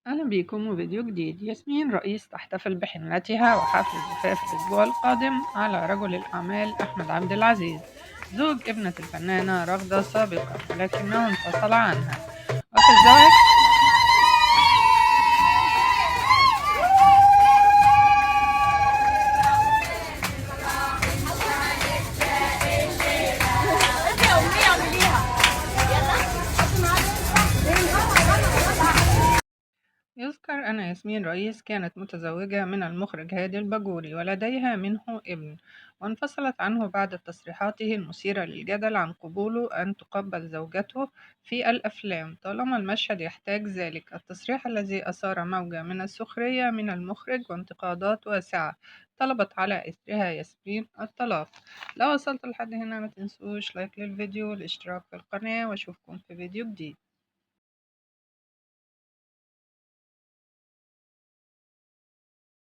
أهلا بيكم وفيديو جديد. ياسمين رئيس تحتفل بحنتها وحفل الزفاف الأسبوع القادم على رجل الأعمال أحمد عبد العزيز زوج ابنة الفنانة رغدة سابقا، ولكنه انفصل عنها. وفي الزواج يذكر أن ياسمين رئيس كانت متزوجة من المخرج هادي الباجوري ولديها منه ابن، وانفصلت عنه بعد تصريحاته المثيرة للجدل عن قبوله أن تقبل زوجته في الأفلام طالما المشهد يحتاج ذلك. التصريح الذي أثار موجة من السخرية من المخرج وانتقادات واسعة طلبت على إثرها ياسمين الطلاق. لو وصلت لحد هنا ما تنسوش لايك للفيديو والاشتراك في القناة، واشوفكم في فيديو جديد.